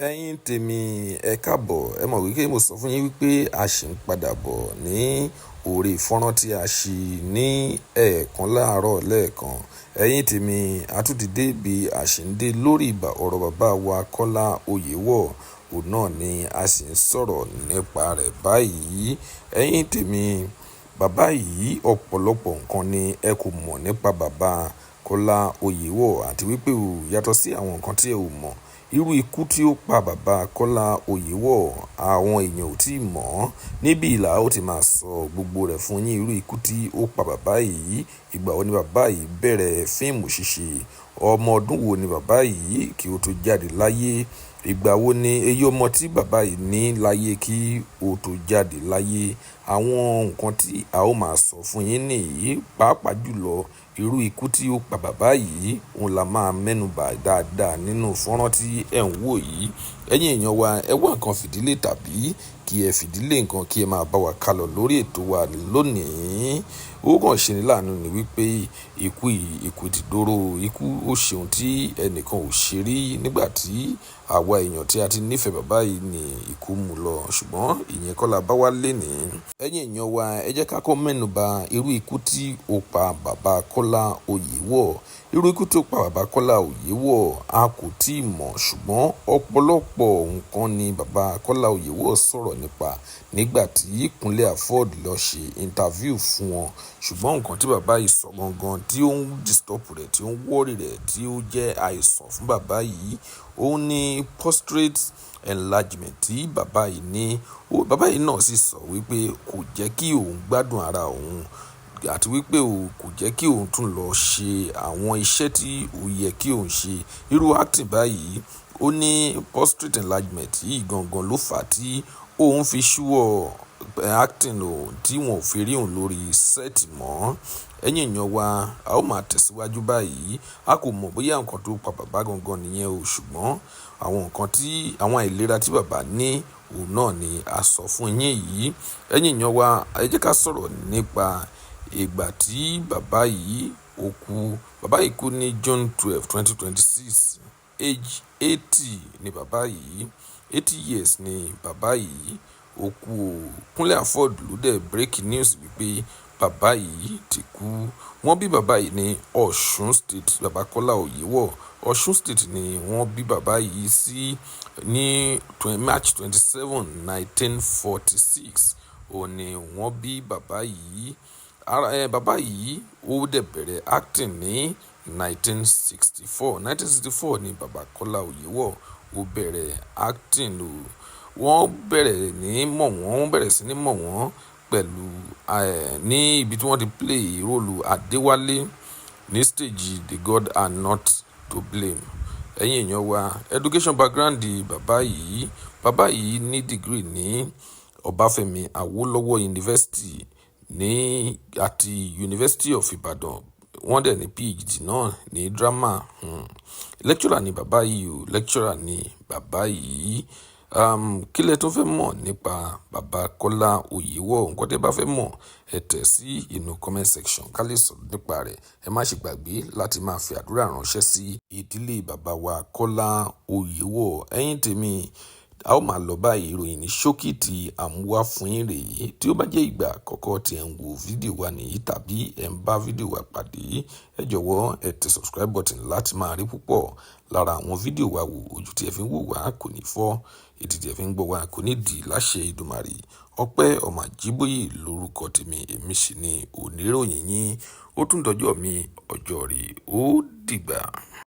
Ẹ̀yin tèmi ẹ káàbọ̀, ẹ mọ̀ wípé mo sọ fún yín wípé a ṣì ń padà bọ̀ ní orí fọ́nrán tí a ṣí ní ẹ̀ẹ̀kan láàárọ̀ lẹ́ẹ̀kan. Ẹ̀yin tèmi a tún ti dé bí a ṣì ń dé lórí ọ̀rọ̀ bàbá wa Kọ́lá Oyèwọ̀, òun náà ni a sì ń sọ̀rọ̀ nípa rẹ̀ báyìí. Ẹ̀yin tèmi, bàbá yìí ọ̀pọ̀lọpọ̀ nǹkan ni ẹ kò mọ̀ nípa bàbá Kọ́lá Oyèwọ̀ àti wípé yàtọ̀ sí àwọn nǹkan tí ẹ ò mọ̀. Irú ikú tí ó pa bàbá Kọ́lá Oyèwọ̀ àwọn èèyàn ò tí ì mọ̀. Níbí ìlà ó ti máa sọ gbogbo rẹ̀ fún yín. Irú ikú tí ó pa bàbá yìí, ìgbà wo ni bàbá yìí bẹ̀rẹ̀ fíìmù ṣíṣe, ọmọ ọdún wo ni bàbá yìí kí ó tó jáde láyé, ìgbà wo ni eye ọmọ tí bàbá yìí ní láyé kí ó tó jáde láyé. Àwọn nǹkan tí a ó máa sọ fún yín nìyí, pàápàá jùlọ irú ikú tí ó pa bàbá yìí, òun la máa mẹ́nubà dáadáa nínú fọ́nrán tí ẹ̀ ń wò yìí. Ẹ̀yin èèyàn wa, ẹ wá nǹkan fìdílé tàbí kí ẹ fìdílé nǹkan kí ẹ máa bá wa kálọ lórí ètò wa lónìí. Ó kàn ṣe ní láàánú ni wípé ikú yìí, ikú ti dóró, ikú ó ṣe ohun tí ẹnìkan ò ṣe rí nígbà tí àwa èèyàn tí a ti nífẹ̀ẹ́ bàbá yìí ni ikú mú lọ, ṣùgbọ́n ìyẹn kọ́ la bá wá lénìí. Ẹ̀yin èèyàn wa, ẹ jẹ́ ká kọ́ mẹ́nuba irú ikú tí ó pa bàbá Kọ́lá Oyèwọ̀. Irú ikú tí ó pa bàbá Kọ́lá Oyèwọ̀ a kò tí ì mọ̀, ṣùgbọ́n ọ̀pọ̀lọpọ̀ nǹkan ni bàbá Kọ́lá Oyèwọ̀ sọ̀rọ̀ nípa nígbà tí KUNLE AFOD lọ ṣe interview fún wọn. Ṣùgbọ́n nǹkan tí bàbá yìí sọ gangan tí ó ń disturb rẹ̀, tí ó ń wọ́rì rẹ̀, tí ó jẹ́ àìsàn fún bàbá yìí, òun ni prostate enlargement tí bàbá yìí ní. Bàbá yìí náà sì sọ wípé kò jẹ́ kí òun gbádùn ara òun àti wípé kò jẹ́ kí òun tún lọ ṣe àwọn iṣẹ́ tí ó yẹ kí òun ṣe. Irú acting báyìí, ó ní prostate enlargement yìí gangan ló fà á tí òun fi ṣíwọ́ acting tí wọn ò fi rí òun lórí set mọ́. Ẹ̀yin èèyàn wa, a ó máa tẹ̀síwájú báyìí. A kò mọ̀ bóyá nǹkan tó pa bàbá gangan nìyẹn o, ṣùgbọ́n àwọn àìlera tí bàbá ní, òun náà ni a sọ fún yín yìí. Ẹ̀yin èèyàn wa, ẹ jẹ́ ká sọ̀rọ̀ nípa ìgbà tí bàbá yìí ó kú. Bàbá yìí kú ní June 12, 2026. Age 80 ni bàbá yìí. 80 years ni bàbá yìí ó kú o. KUNLE AFOD ló dẹ̀ break news wípé bàbá yìí ti kú. Wọ́n bí bàbá yìí ní Ọ̀ṣun State. Bàbá Kọ́lá Oyèwọ̀, Ọ̀ṣun State ni wọ́n bí bàbá yìí sí ní March 27, 1946. Òun ni wọ́n bí bàbá yìí. Bàbá yìí ó dẹ̀ bẹ̀rẹ̀ acting ní 1964. 1964 ni bàbá Kọ́lá Oyèwọ̀ ó bẹ̀rẹ̀ acting o. Wọ́n bẹ̀rẹ̀ sí ní mọ̀ wọ́n pẹ̀lú ní ibi tí wọ́n ti play role Adéwálé ní stage The God Are Not to Blame. Ẹ̀yin èèyàn wa, education background bàbá yìí ní degree ní Ọbáfẹ́mi Awólọ́wọ̀ University àti University of Ibadan. Wọ́n dẹ̀ ní PhD náà ní drama. Lecturer ni bàbá yìí o, lecturer ni bàbá yìí. Kí lẹ tó fẹ́ mọ̀ nípa bàbá Kọ́lá Oyèwọ̀? Nǹkan tẹ́ bá fẹ́ mọ̀, ẹ tẹ̀ sí inú comment section ká lè sọ̀rọ̀ nípa rẹ̀. Ẹ má ṣe gbàgbé láti máa fi àdúrà ránṣẹ́ sí ìdílé bàbá wa Kọ́lá Oyèwọ̀. Ẹ̀yin tèmi, a ó máa lọ báyìí. Ìròyìn ní ṣókí tí à ń wá fún yín rèé. Tí ó bá jẹ́ ìgbà àkọ́kọ́ tí ẹ̀ ń wo fídíò wa nìyí tàbí ẹ̀ ń bá fídíò wa pàdé, ẹ jọ̀wọ́ ẹ tẹ subscribe button láti máa rí púpọ̀ lára àwọn fídíò wa wò. Ojú tí ẹ fi ń wò wá kò ní fọ́, etí tí ẹ fi ń gbọ́ wá kò ní dì láṣẹ Èdùmàrè. Ọpẹ́ Ọmọ Àjíbóyè lórúkọ tèmi, èmi sì ni oníròyìn yín. Ó tún dọjọ́ mi, ọjọ́ rẹ̀ ó dìgbà.